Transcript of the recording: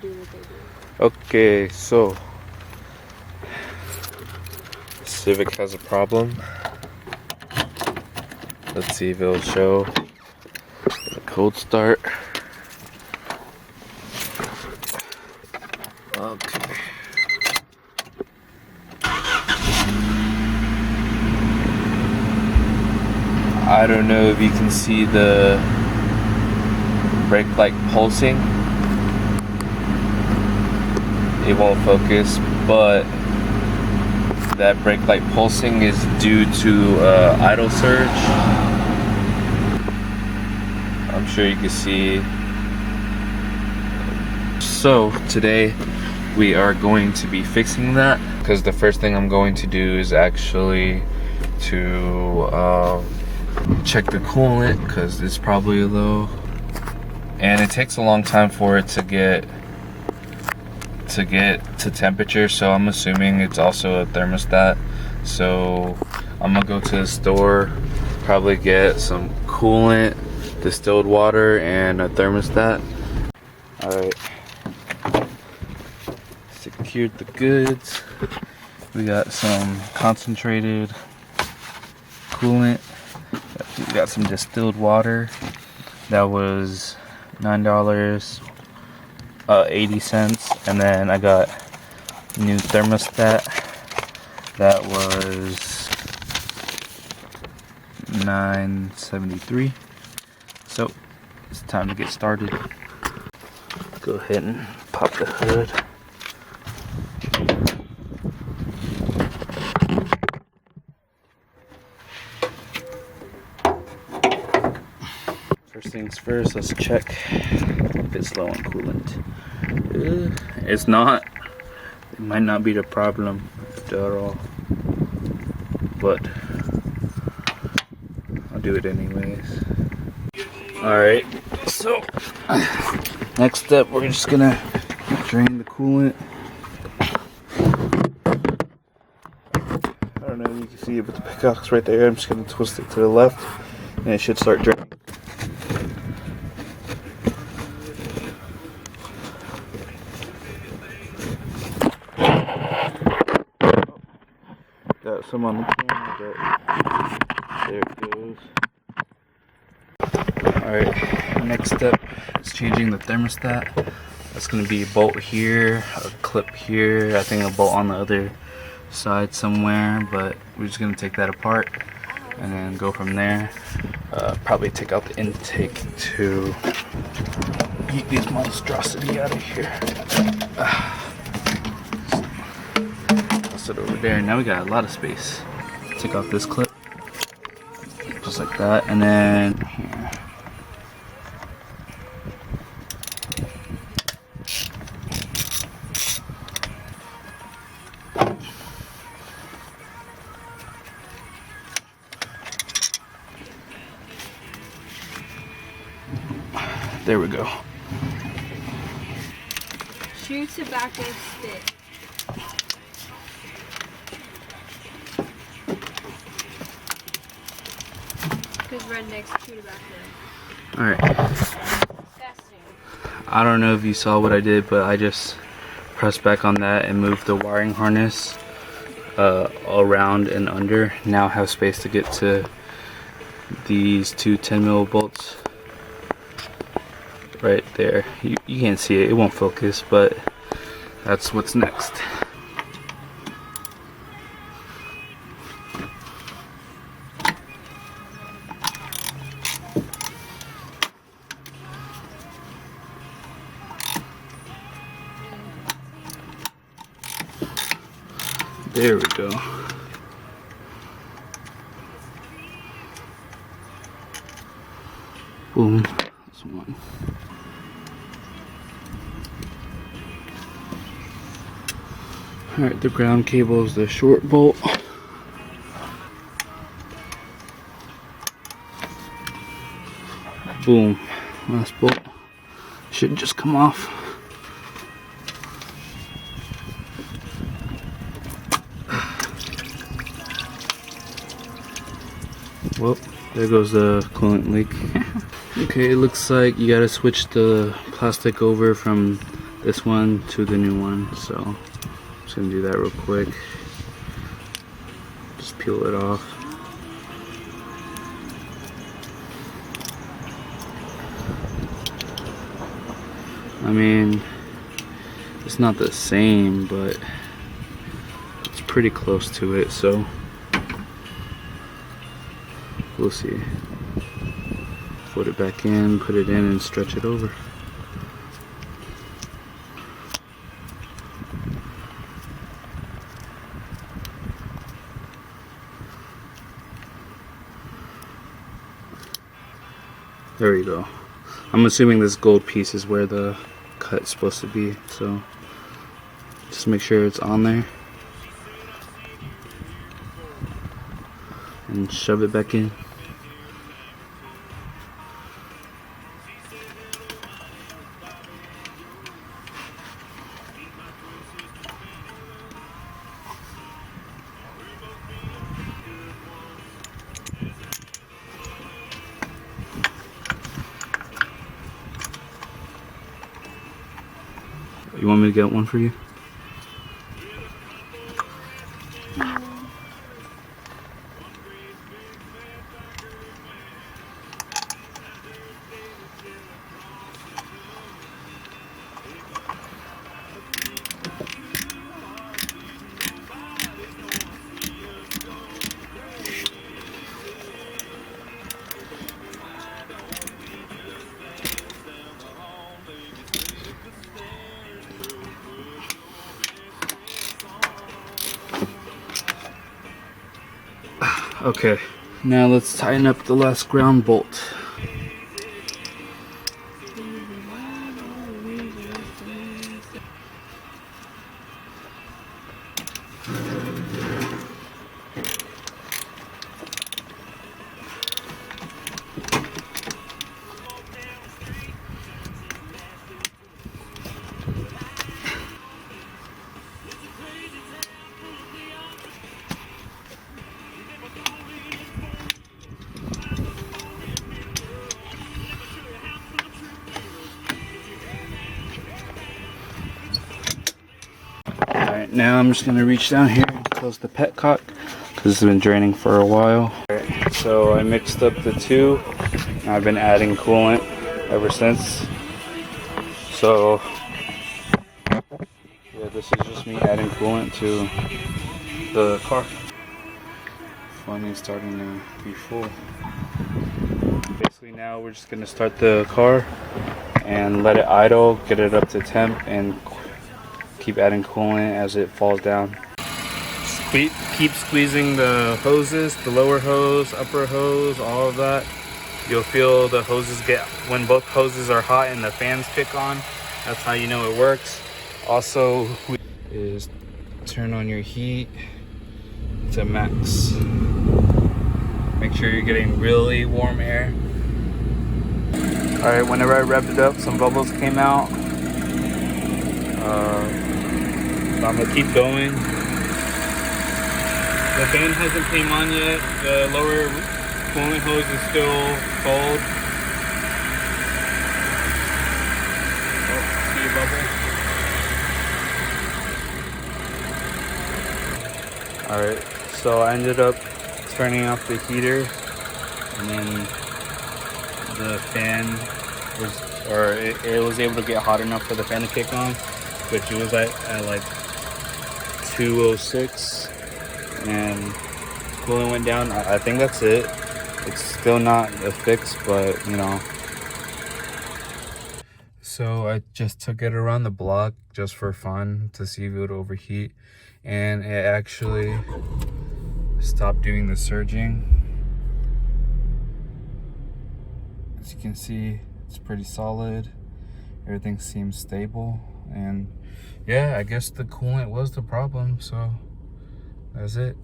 do what they do. Okay, so Civic has a problem. Let's see if it'll show the cold start. Okay. I don't know if you can see the brake light pulsing. It won't focus, but that brake light pulsing is due to idle surge. I'm sure you can see. So today we are going to be fixing that, because the first thing I'm going to do is actually to check the coolant, because it's probably low, and it takes a long time for it to get to temperature, so I'm assuming it's also a thermostat. So I'm gonna go to the store, probably get some coolant, distilled water, and a thermostat. Alright, secured the goods. We got some concentrated coolant. We got some distilled water. That was $9.80, and then I got new thermostat. That was $9.73. So it's time to get started. Go ahead and pop the hood. First things first, let's check if it's low on coolant. It's not. It might not be the problem at all, but I'll do it anyways. Alright, so next step, we're just gonna drain the coolant. I don't know if you can see it, but the pickaxe right there, I'm just gonna twist it to the left and it should start draining. Got some on the camera, but there it goes. Alright, next step is changing the thermostat. That's going to be a bolt here, a clip here, I think a bolt on the other side somewhere, but we're just going to take that apart and then go from there. Probably take out the intake to get this monstrosity out of here. It over there. Now we got a lot of space. Take off this clip, just like that, and then here. There we go. Chew tobacco stick. Rednecks chew tobacco. Alright. I don't know if you saw what I did, but I just pressed back on that and moved the wiring harness around and under. Now I have space to get to these two 10mm bolts right there. You can't see it, it won't focus, but that's what's next. There we go. Boom. That's one. Alright, the ground cable is the short bolt. Boom. Last bolt. Should just come off. Well, there goes the coolant leak. Okay, it looks like you gotta switch the plastic over from this one to the new one. So I'm just gonna do that real quick. Just peel it off. I mean, it's not the same, but it's pretty close to it, so we'll see. Put it back in, put it in, and stretch it over. There we go. I'm assuming this gold piece is where the cut's supposed to be, so just make sure it's on there and shove it back in. You want me to get one for you? Okay, now let's tighten up the last ground bolt. Alright, now I'm just going to reach down here and close the petcock because it's been draining for a while. Alright, so I mixed up the two and I've been adding coolant ever since. So yeah, this is just me adding coolant to the car. Finally starting to be full. Basically now we're just going to start the car and let it idle, get it up to temp, and keep adding coolant as it falls down. Keep squeezing the hoses, the lower hose, upper hose, all of that. You'll feel the hoses get, when both hoses are hot and the fans kick on, that's how you know it works. Also is turn on your heat to max. Make sure you're getting really warm air. Alright, whenever I revved it up, some bubbles came out. So I'm gonna keep going. The fan hasn't came on yet. The lower coolant hose is still cold. Oh, see a bubble? Alright, so I ended up turning off the heater, and then the fan was, or it was able to get hot enough for the fan to kick on, which it was at like 206, and coolant went down. I think that's it. It's still not a fix, but you know. So I just took it around the block just for fun to see if it would overheat, and it actually stopped doing the surging. As you can see, it's pretty solid. Everything seems stable, and yeah, I guess the coolant was the problem, so that's it.